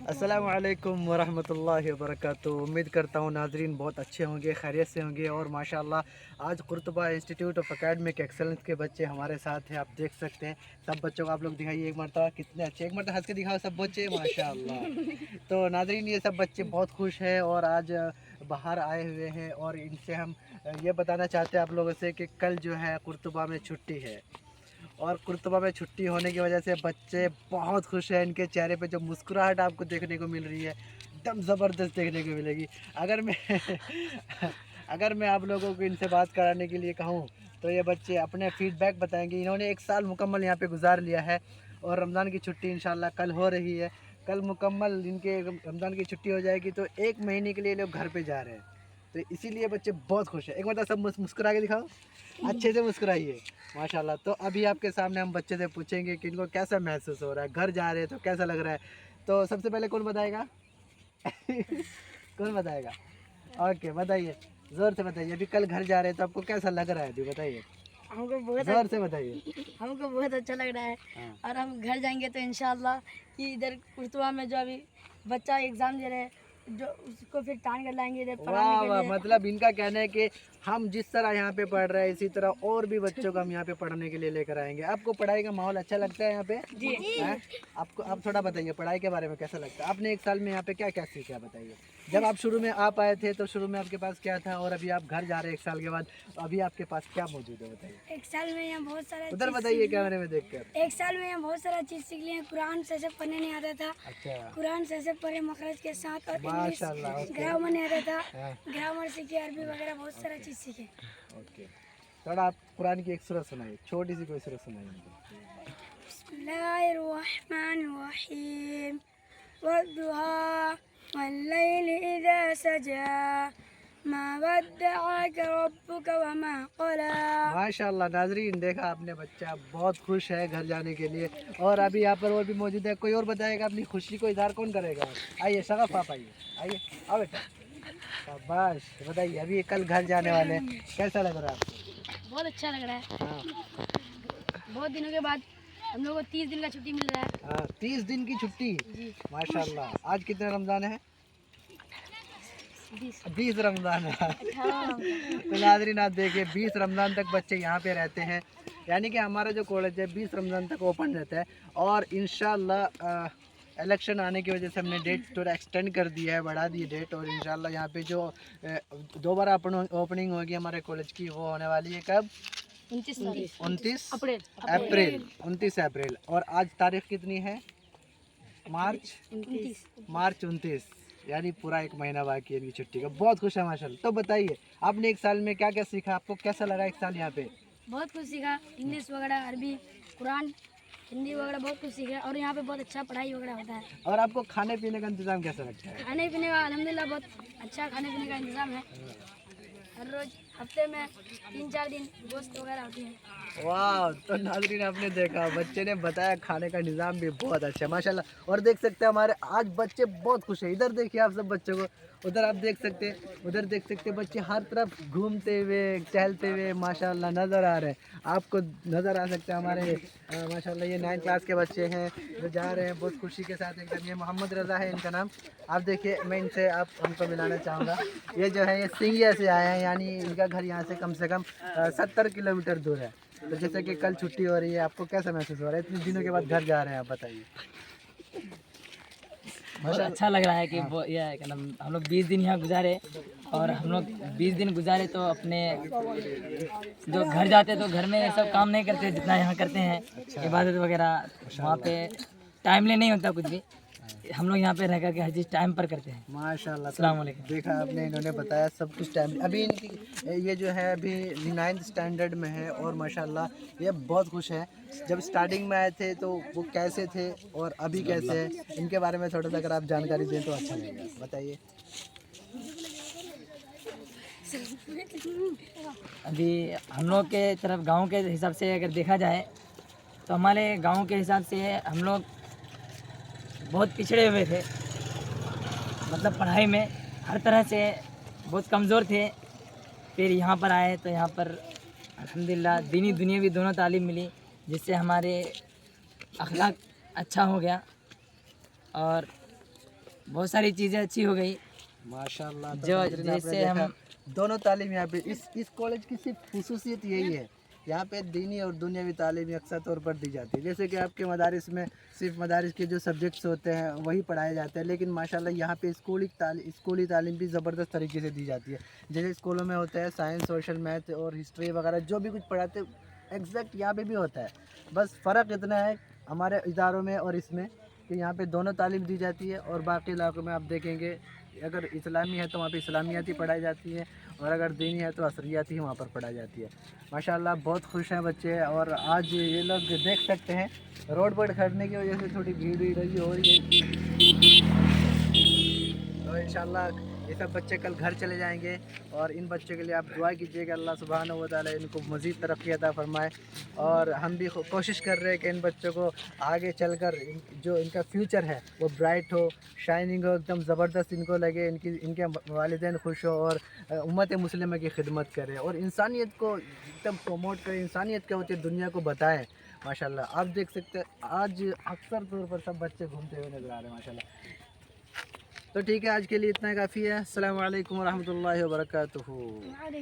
अस्सलामु अलैकुम वरहमतुल्लाहि वबरकातुहू। उम्मीद करता हूँ नाजरीन बहुत अच्छे होंगे, खैरियत से होंगे। और माशाल्लाह आज Qurtuba institute of academic excellence के बच्चे हमारे साथ हैं। आप देख सकते हैं सब बच्चों को। आप लोग दिखाइए एक मरतबा कितने अच्छे, एक मरतबा हंस के दिखाओ सब बच्चे माशाल्लाह। तो नाजरीन ये सब बच्चे बहुत खुश हैं और आज बाहर आए हुए हैं। और इनसे हम ये बताना चाहते हैं आप लोगों से कि कल जो है कुर्तबा में छुट्टी है। और कुर्तबा में छुट्टी होने की वजह से बच्चे बहुत खुश हैं। इनके चेहरे पे जो मुस्कुराहट आपको देखने को मिल रही है एकदम ज़बरदस्त देखने को मिलेगी। अगर मैं अगर मैं आप लोगों को इनसे बात कराने के लिए कहूँ तो ये बच्चे अपने फीडबैक बताएंगे। इन्होंने एक साल मुकम्मल यहाँ पे गुजार लिया है और रमज़ान की छुट्टी इंशाल्लाह कल हो रही है। कल मुकम्मल इनके रमज़ान की छुट्टी हो जाएगी तो एक महीने के लिए लोग घर पे जा रहे हैं। तो इसीलिए बच्चे बहुत खुश हैं। एक मतलब सब मुस्कुरा के दिखाओ, अच्छे से मुस्कुराइए माशाल्लाह। तो अभी आपके सामने हम बच्चे से पूछेंगे कि इनको कैसा महसूस हो रहा है, घर जा रहे हैं तो कैसा लग रहा है। तो सबसे पहले कौन बताएगा? कौन बताएगा? ओके बताइए, ज़ोर से बताइए। अभी कल घर जा रहे हैं तो आपको कैसा लग रहा है, अभी बताइए, ज़ोर से बताइए। हमको बहुत अच्छा लग रहा है। हाँ। और हम घर जाएंगे तो इंशाल्लाह कि इधर कुर्तुआ में जो अभी बच्चा एग्ज़ाम दे रहे हैं जो उसको फिर टान कर लाएंगे इधर पढ़ाने वाह के वाह, लिए। मतलब इनका कहना है कि हम जिस तरह यहाँ पे पढ़ रहे हैं इसी तरह और भी बच्चों को हम यहाँ पे पढ़ने के लिए लेकर आएंगे। आपको पढ़ाई का माहौल अच्छा लगता है यहाँ पे? जी हैं? आपको आप थोड़ा बताइए पढ़ाई के बारे में कैसा लगता है। आपने एक साल में यहाँ पे क्या क्या सीखा बताइए। जब आप शुरू में आप आए थे तो शुरू में आपके पास क्या था और अभी आप घर जा रहे हैं एक साल के बाद, अभी आपके पास क्या मौजूद है बताइए। एक साल में यहाँ बहुत सारा उधर बताइए कैमरे में देख कर। एक साल में यहाँ बहुत सारा चीज़ सीख लिए। कुरान से पढ़ने नहीं आता था, अच्छा कुरान से पढ़े मखरज के साथ। और इंग्लिश माशाल्लाह। ओके ग्रामर नहीं आता था, हाँ, ग्रामर सीखे, अरबी वगैरह बहुत सारा चीज़ सीखे। ओके। थोड़ा आप कुरान की एक सूरत सुनाइए, छोटी सी कोई सूरत सुनाइए हमको। बिस्मिल्लाहिर्रहमानिर्रहीम वद्दुहा वल्लैलि इज़ा सजा मा वद्दअक रब्बुक वमा क़ला। माशाल्लाह नाजरीन, देखा आपने, बच्चा बहुत खुश है घर जाने के लिए। और अभी यहाँ पर और भी मौजूद है, कोई और बताएगा अपनी खुशी को इजहार कौन करेगा? आइए शगफ, आप आइए, आइए आओ बेटा, शाबाश। बताइए अभी कल घर जाने वाले हैं, कैसा लग रहा है आपको? बहुत अच्छा लग रहा है। हाँ बहुत दिनों के बाद हम लोग को 30 दिन का छुट्टी मिल रहा है। हाँ, 30 दिन की छुट्टी जी माशाल्लाह। आज कितने रमज़ान है? 20 20 रमज़ान है। 18 तो नाजरीन आप देखिए 20 रमज़ान तक बच्चे यहाँ पे रहते हैं। यानी कि हमारा जो कॉलेज है 20 रमज़ान तक ओपन रहता है। और इंशाल्लाह इलेक्शन आने की वजह से हमने डेट थोड़ा एक्सटेंड कर दिया है, बढ़ा दी डेट। और इंशाल्लाह यहाँ पे जो दोबारा ओपनिंग होगी हमारे कॉलेज की वो होने वाली है कब? 29 अप्रैल अप्रैल 29 अप्रैल। और आज तारीख कितनी है? मार्च 29, यानी पूरा एक महीना बाकी है इनकी छुट्टी का। बहुत खुश है माशाल्लाह। तो बताइए आपने एक साल में क्या क्या सीखा, आपको कैसा लगा एक साल यहाँ पे? बहुत कुछ सीखा। इंग्लिश वगैरह, अरबी, कुरान, हिंदी वगैरह बहुत कुछ सीखा। और यहाँ पे बहुत अच्छा पढ़ाई वगैरह होता है। और आपको खाने पीने का इंतजाम कैसा लगता है? खाने पीने का अल्हम्दुलिल्लाह बहुत अच्छा खाने पीने का इंतज़ाम है। हर रोज़ हफ्ते में 3-4 दिन गोश्त वगैरह होती है। वाह, तो नाजरीन आपने देखा बच्चे ने बताया खाने का निज़ाम भी बहुत अच्छा है माशाल्लाह। और देख सकते हैं हमारे आज बच्चे बहुत खुश हैं। इधर देखिए आप सब बच्चों को, उधर आप देख सकते हैं, उधर देख सकते हैं, बच्चे हर तरफ घूमते हुए टहलते हुए माशाल्लाह नज़र आ रहे हैं। आपको नज़र आ सकते हैं हमारे माशाल्लाह ये 9th क्लास के बच्चे हैं जो जा रहे हैं बहुत खुशी के साथ एकदम। ये मोहम्मद रज़ा है इनका नाम। आप देखिए, मैं इनसे आप हमको मिलाना चाहूँगा। ये जो है ये सिंगिया से आए हैं, यानी इनका घर यहाँ से कम 70 किलोमीटर दूर है। तो जैसे कि कल छुट्टी हो रही है, आपको कैसा महसूस हो रहा है? इतने दिनों के बाद घर जा रहे हैं, आप बताइए। बहुत अच्छा लग रहा है कि वो यह है कि हम लोग 20 दिन यहाँ गुजारे। और हम लोग 20 दिन गुजारे तो अपने जो घर जाते तो घर में ये सब काम नहीं करते जितना यहाँ करते हैं। इबादत वगैरह वहाँ पे टाइम ले नहीं होता कुछ भी। हम लोग यहाँ पे रह करके हर चीज़ टाइम पर करते हैं। माशाल्लाह। अस्सलाम वालेकुम। देखा आपने, इन्होंने बताया सब कुछ टाइम। अभी इनकी ये जो है अभी 9th स्टैंडर्ड में है और माशाल्लाह ये बहुत खुश है। जब स्टार्टिंग में आए थे तो वो कैसे थे और अभी कैसे हैं, इनके बारे में थोड़ा सा अगर आप जानकारी दें तो अच्छा लगेगा, बताइए। अभी हम लोग के तरफ गांव के हिसाब से अगर देखा जाए तो हमारे गांव के हिसाब से हम लोग बहुत पिछड़े हुए थे। मतलब पढ़ाई में हर तरह से बहुत कमज़ोर थे। फिर यहाँ पर आए तो यहाँ पर अल्हम्दुलिल्लाह दीनी दुनियावी दोनों तालीम मिली, जिससे हमारे अखलाक अच्छा हो गया। और बहुत सारी चीज़ें अच्छी हो गई। माशाल्लाह। तो जो नाज़रीन, आपने जैसे हम देखा, दोनों तालीम यहाँ पे इस कॉलेज की सिर्फ खुसूसियत यही है, यहाँ पे दीनी और दुनियावी तालीम अक्सर तौर पर दी जाती है। जैसे कि आपके मदारिस में सिर्फ मदारिस के जो सब्जेक्ट्स होते हैं वही पढ़ाए जाते हैं, लेकिन माशाल्लाह यहाँ पे स्कूली तालीम भी ज़बरदस्त तरीके से दी जाती है। जैसे स्कूलों में होता है साइंस, सोशल, मैथ और हिस्ट्री वगैरह जो भी कुछ पढ़ाते हैं एग्जैक्ट यहाँ पे भी होता है। बस फ़र्क इतना है हमारे इदारों में और इसमें कि यहाँ पे दोनों तालीम दी जाती है, और बाकी इलाकों में आप देखेंगे अगर इस्लामी है तो वहाँ पे इस्लामियात ही पढ़ाई जाती है, और अगर दीनी है तो असरियात ही वहाँ पर पढ़ाई जाती है। माशाल्लाह बहुत खुश हैं बच्चे। और आज ये लोग देख सकते हैं रोड पर खड़ने की वजह से थोड़ी भीड़ हो रही है, तो इंशाल्लाह ये सब बच्चे कल घर चले जाएंगे। और इन बच्चों के लिए आप दुआ कीजिएगा अल्लाह सुब्हानहू व तआला इनको मज़ीद तरक्की अता फरमाए। और हम भी कोशिश कर रहे हैं कि इन बच्चों को आगे चलकर जो इनका फ्यूचर है वो ब्राइट हो, शाइनिंग हो, एकदम ज़बरदस्त इनको लगे, इनके वालिदैन खुश हो और उम्मत मुस्लिमा की खिदमत करें और इंसानियत को एकदम प्रमोट करें, इंसानियत क्या होती है दुनिया को बताएं। माशाल्लाह आप देख सकते हैं आज अक्सर तौर पर सब बच्चे घूमते हुए नज़र आ रहे हैं माशाल्लाह। तो ठीक है, आज के लिए इतना काफ़ी है। अस्सलाम वालेकुम रहमतुल्लाहि व बरकातुहू।